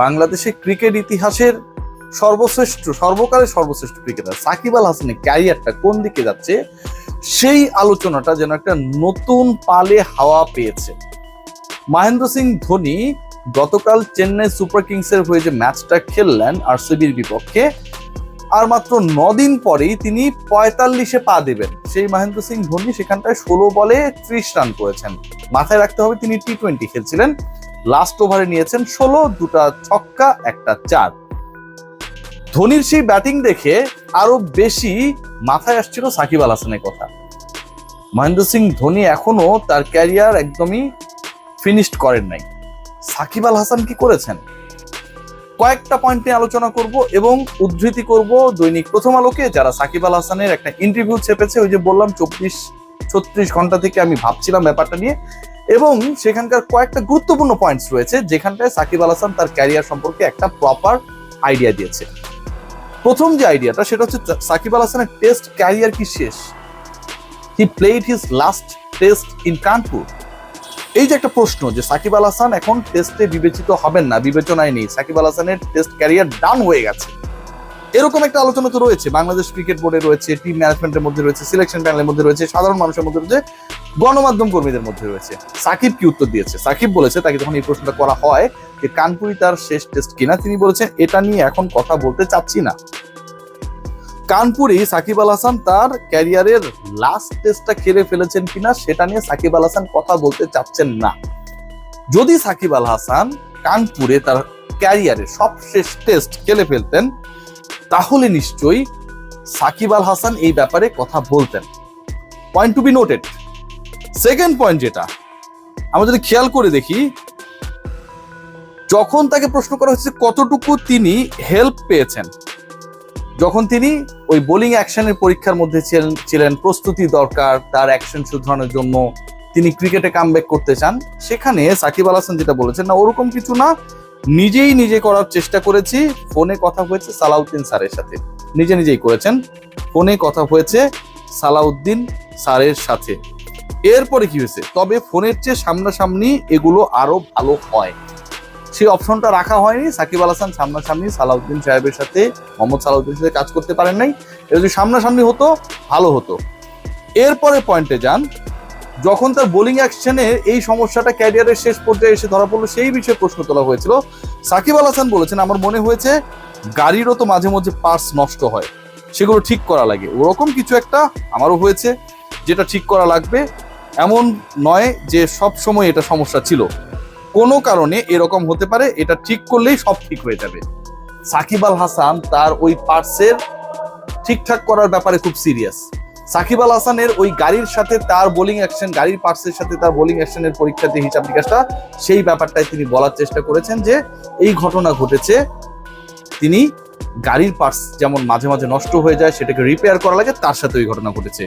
বাংলাদেশের ক্রিকেট ইতিহাসের সর্বকালের সর্বশ্রেষ্ঠ ক্রিকেটার সাকিব আল হাসানের ক্যারিয়ারটা কোন দিকে যাচ্ছে, সেই আলোচনাটা যেন একটা নতুন পালে হাওয়া পেয়েছে। মহেন্দ্র সিং ধোনি গতকাল চেন্নাই সুপার কিংসের হয়ে যে ম্যাচটা খেললেন আরসিবির বিপক্ষে, আর মাত্র 9 দিন পরেই তিনি 45-এ পা দেবেন। সেই মহেন্দ্র সিং ধোনি সেখানটায় 16 বলে 30 রান করেছেন। মাথায় রাখতে হবে তিনি টি-20 খেলছিলেন, লাস্ট ওভারে নিয়েছেন 16, 2টা ছক্কা 1টা 4। ধোনির সেই ব্যাটিং দেখে আরো বেশি মাথায় আসছিল সাকিব আল হাসানের কথা। মহেন্দ্র সিং ধোনি এখনো তার ক্যারিয়ার একদমই ফিনিশড করেন নাই। সাকিব আল হাসান কি করেছেন, কয়েকটা পয়েন্ট নিয়ে আলোচনা করব এবং উদ্ধৃতি করব দৈনিক প্রথম আলোকে, যারা সাকিব আল হাসানের একটা ইন্টারভিউ ছেপেছে। ওই যে বললাম 24-36 ঘন্টা থেকে আমি ভাবছিলাম ব্যাপারটা নিয়ে, এবং সেখানকার কয়েকটা গুরুত্বপূর্ণ পয়েন্টস রয়েছে যেখানটায় সাকিব আল হাসান তার ক্যারিয়ার সম্পর্কে একটা প্রপার আইডিয়া দিয়েছে। প্রথম যে আইডিয়াটা সেটা হচ্ছে সাকিব আল হাসানের টেস্ট ক্যারিয়ার কি শেষ। He played his last test in Kanpur. এই যে একটা প্রশ্ন যে সাকিব আল হাসান এখন টেস্টে বিবেচিত হবেন না, বিবেচনায় নেই, সাকিব আল হাসানের টেস্ট ক্যারিয়ার ডান হয়ে গেছে, এরকম একটা আলোচনা তো রয়েছে। বাংলাদেশ ক্রিকেট বোর্ডে রয়েছে, টিম ম্যানেজমেন্টের মধ্যে রয়েছে, সিলেকশন প্যানেলের মধ্যে রয়েছে, সাধারণ মানুষের মধ্যে রয়েছে, গণমাধ্যম কর্মীদের মধ্যে রয়েছে। সাকিব কি উত্তর দিয়েছে? সাকিব বলেছে, তাকে যখন এই প্রশ্নটা করা হয় যে কানপুরই তার শেষ টেস্ট কিনা, তিনি বলেছেন এটা নিয়ে এখন কথা বলতে চাচ্ছি না। কানপুরে সাকিব আল হাসান তার ক্যারিয়ারের লাস্ট টেস্টটা খেলে ফেলেছেন কিনা সেটা নিয়ে সাকিব আল হাসান কথা বলতে চাচ্ছেন না। যদি সাকিব আল হাসান কানপুরে তার ক্যারিয়ারের সবশেষ টেস্ট খেলে ফেলতেন, তাহলে নিশ্চয়ই সাকিব আল হাসান এই ব্যাপারে কথা বলতেন। Point to be noted. Second point যেটা আমরা যদি খেয়াল করে দেখি, যখন তাকে প্রশ্ন করা হচ্ছে কতটুকু তিনি হেল্প পেয়েছেন, যখন তিনি ওই বোলিং অ্যাকশনের পরীক্ষার মধ্যে ছিলেন, প্রস্তুতি দরকার তার অ্যাকশন শুধরানোর জন্য, তিনি ক্রিকেটে কামব্যাক করতে চান, সেখানে সাকিব আল হাসান যেটা বলেছেন, না ওরকম কিছু না, নিজে করার চেষ্টা করেছি। ফোনে কথা হয়েছে সালাউদ্দিন স্যারের সাথে, নিজেই করেছেন, ফোনে কথা হয়েছে সালাউদ্দিন স্যারের সাথে। এরপরে কি হয়েছে, তবে ফোনের চেয়ে সামনাসামনি এগুলো আরো ভালো হয়, সেই অপশনটা রাখা হয়নি। সাকিব আল হাসান সামনাসামনি সালাউদ্দিন সাহেবের সাথে, মোহাম্মদ সালাউদ্দিনের সাথে কাজ করতে পারেন নাই। এটা যদি সামনাসামনি হতো ভালো হতো। এরপরে পয়েন্টে যান, যখন তার বোলিং অ্যাকশনের এই সমস্যাটা ক্যারিয়ারের শেষ পর্যায়ে এসে ধরা পড়লো, সেই বিষয়ে প্রশ্ন তোলা হয়েছিল। সাকিব আল হাসান বলেছেন, আমার মনে হয়েছে গাড়িরও তো মাঝে মাঝে পার্টস নষ্ট হয়, সেগুলো ঠিক করা লাগে, ওরকম কিছু একটা আমারও হয়েছে যেটা ঠিক করা লাগবে। এমন নয় যে সব সময় এটা সমস্যা ছিল, কোনো কারণে এরকম হতে পারে, এটা ঠিক করলেই সব ঠিক হয়ে যাবে। সাকিব আল হাসান তার ওই পার্টসের ঠিকঠাক করার ব্যাপারে খুব সিরিয়াস। সাকিব আল হাসানের ওই গাড়ির সাথে তার বোলিং অ্যাকশন, গাড়ির পার্টসের সাথে তার বোলিং অ্যাকশনের পরীক্ষাতে হিসাব নিকাশটা, সেই ব্যাপারটাই তিনি বলার চেষ্টা করেছেন যে এই ঘটনা ঘটেছে, তিনি গাড়ির পার্টস যেমন মাঝে মাঝে নষ্ট হয়ে যায়, সেটাকে রিপেয়ার করা লাগে, তার সাথে ওই ঘটনা ঘটেছে।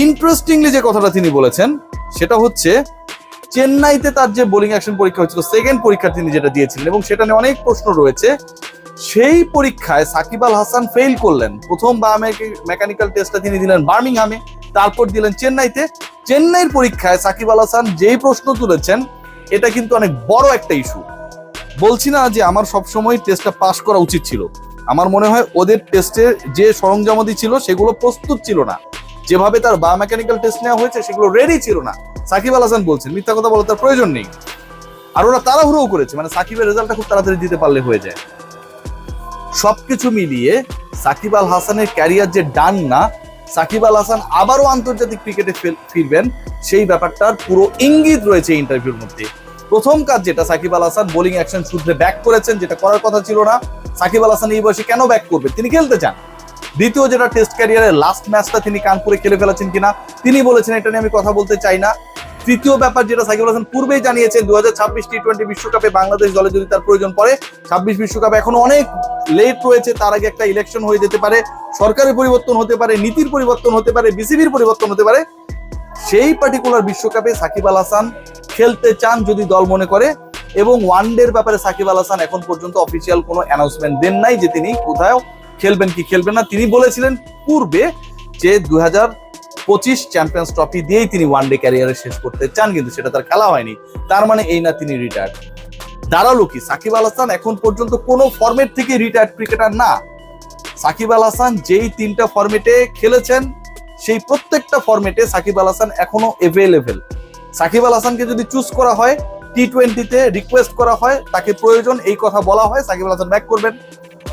ইন্টারেস্টিংলি যে কথাটা তিনি বলেছেন সেটা হচ্ছে, চেন্নাইতে তার যে বোলিং অ্যাকশন পরীক্ষা হয়েছিল, সেকেন্ড পরীক্ষা তিনি যেটা দিয়েছিলেন, এবং সেটা নিয়ে অনেক প্রশ্ন রয়েছে, সেই পরীক্ষায় সাকিব আল হাসান ফেল করলেন। প্রথম মেকানিক্যাল টেস্টটা তিনি দিলেন বার্মিংহামে, তারপর দিলেন চেন্নাইতে। চেন্নাইয়ের পরীক্ষায় সাকিব আল হাসান যেই প্রশ্ন তুলেছেন, এটা কিন্তু অনেক বড় একটা ইস্যু। বলছি না যে আমার সবসময় টেস্টটা পাস করা উচিত ছিল, আমার মনে হয় ওদের টেস্টের যে সরঞ্জামাদি ছিল সেগুলো প্রস্তুত ছিল না, যেভাবে তার বায়োমেকানিক্যাল টেস্ট নেওয়া হয়েছে সেগুলো রেডি ছিল না। সাকিব আল হাসান বলছেন, মিথ্যা কথা বলার তার প্রয়োজন নেই, আর ওরা তাড়াহুড়ো করেছে, মানে সাকিবের রেজাল্টটা খুব তাড়াতাড়ি দিতে পারলে হয়ে যায়। সবকিছু মিলিয়ে সাকিব আল হাসানের ক্যারিয়ার যে ডান না, সাকিব আল হাসান আবারও আন্তর্জাতিক ক্রিকেটে ফিরবেন, সেই ব্যাপারটার পুরো ইঙ্গিত রয়েছে ইন্টারভিউর মধ্যে। প্রথম কাজ যেটা, সাকিব আল হাসান বোলিং অ্যাকশন শুধরে ব্যাক করেছেন, যেটা করার কথা ছিল না। সাকিব আল হাসান এই বয়সে কেন ব্যাক করবে, তিনি খেলতে চান। দ্বিতীয় যেটা, টেস্ট ক্যারিয়ারের লাস্ট ম্যাচটা তিনি কানপুরে খেলে ফেলেছেন কিনা, তিনি বলেছেন এটা নিয়ে আমি কথা বলতে চাই না। তৃতীয় ব্যাপার যেটা সাকিব আল হাসান পূর্বেই জানিয়েছেন, 2026 টি-20 বিশ্বকাপে বাংলাদেশ দলে যদি তার প্রয়োজন পড়ে, 26 বিশ্বকাপে এখনো অনেক লেট রয়েছে, তার আগে একটা ইলেকশন হয়ে যেতে পারে, সরকারের পরিবর্তন হতে পারে, নীতির পরিবর্তন হতে পারে, বিসিবির পরিবর্তন হতে পারে, সেই পার্টিকুলার বিশ্বকাপে সাকিব আল হাসান খেলতে চান যদি দল মনে করে। এবং ওয়ানডের ব্যাপারে সাকিব আল হাসান এখন পর্যন্ত অফিসিয়াল কোনো অ্যানাউন্সমেন্ট দেন নাই যে তিনি কোথাও খেলবেন কি খেলবেন না। তিনি বলেছিলেন পূর্বে যে 2025 চ্যাম্পিয়ন্স ট্রফি দিয়েই তিনি ওয়ানডে ক্যারিয়ারে শেষ করতে চান, কিন্তু সেটা তার খেলা হয়নি। তার মানে এই না তিনি রিটায়ার্ড, দাঁড়ালো কি, সাকিব আল হাসান এখন পর্যন্ত কোনো ফরম্যাট থেকে রিটায়ার্ড ক্রিকেটার না। সাকিব আল হাসান যেই 3টা ফরম্যাটে খেলেছেন সেই প্রত্যেকটা ফরম্যাটে সাকিব আল হাসান এখনো এভেলেবেল। সাকিব আল হাসানকে যদি চুজ করা হয়, টি20তে রিকোয়েস্ট করা হয়, তাকে প্রয়োজন এই কথা বলা হয়, সাকিব আল হাসান ব্যাক করবেন।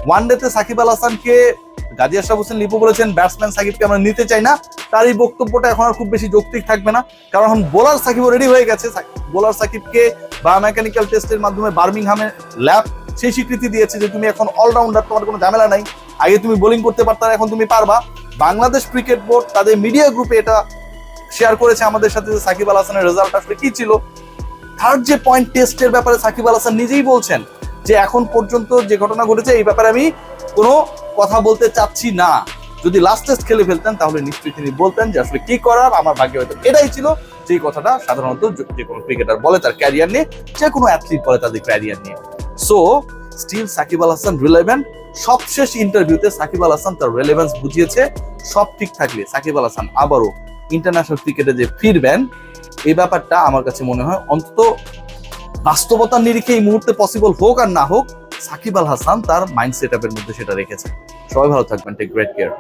ওয়ানডেতে সাকিব আল হাসানকে গাজী আশরাফ হোসেন লিপু বলেছেন ব্যাটসম্যান সাকিবকে আমরা নিতে চাই না, তার এই বক্তব্যটা এখন আর খুব বেশি যৌক্তিক থাকবে না, কারণ এখন বোলার সাকিবও রেডি হয়ে গেছে। বোলার সাকিবকে বায়োমেকানিক্যাল টেস্টের মাধ্যমে বার্মিংহামে ল্যাব সেই স্বীকৃতি দিয়েছে যে তুমি এখন অলরাউন্ডার, তোমার কোনো ঝামেলা নাই, আগে তুমি বোলিং করতে পারতা, এখন তুমি পারবা। বাংলাদেশ ক্রিকেট বোর্ড তাদের মিডিয়া গ্রুপে এটা শেয়ার করেছে আমাদের সাথে যে সাকিব আল হাসানের রেজাল্ট আসলে কি ছিল। থার্ড যে পয়েন্ট, টেস্টের ব্যাপারে সাকিব আল হাসান নিজেই বলছেন যে এখন পর্যন্ত যে ঘটনা ঘটেছে এই ব্যাপারে আমি কোনো কথা বলতে চাচ্ছি না, যদি লাস্ট টেস্ট খেলে ফেলতেন তাহলে নিশ্চয়ই তিনি বলতেন যে আসলে কি করার, আমার ভাগ্যে হয়তো এটাই ছিল। যেই কথাটা সাধারণত যে কোনো ক্রিকেটার বলে তার ক্যারিয়ার নিয়ে, যে কোনো অ্যাথলিট বলে তাদের ক্যারিয়ার নিয়ে। So still Shakib Al Hasan relevant. সবশেষ ইন্টারভিউতে সাকিব আল হাসান তার রেলেভেন্স বুঝিয়েছে। সব ঠিক থাকলে সাকিব আল হাসান আবারও ইন্টারন্যাশনাল ক্রিকেটে যে ফিরবেন, এই ব্যাপারটা আমার কাছে মনে হয় অন্তত বাস্তবতার নিরিখে এই মুহূর্তে পসিবল হোক আর না হোক, সাকিব আল হাসান তার মাইন্ড সেট আপের মধ্যে সেটা রেখেছে। সবাই ভালো থাকবেন, টেক গ্রেট কেয়ার।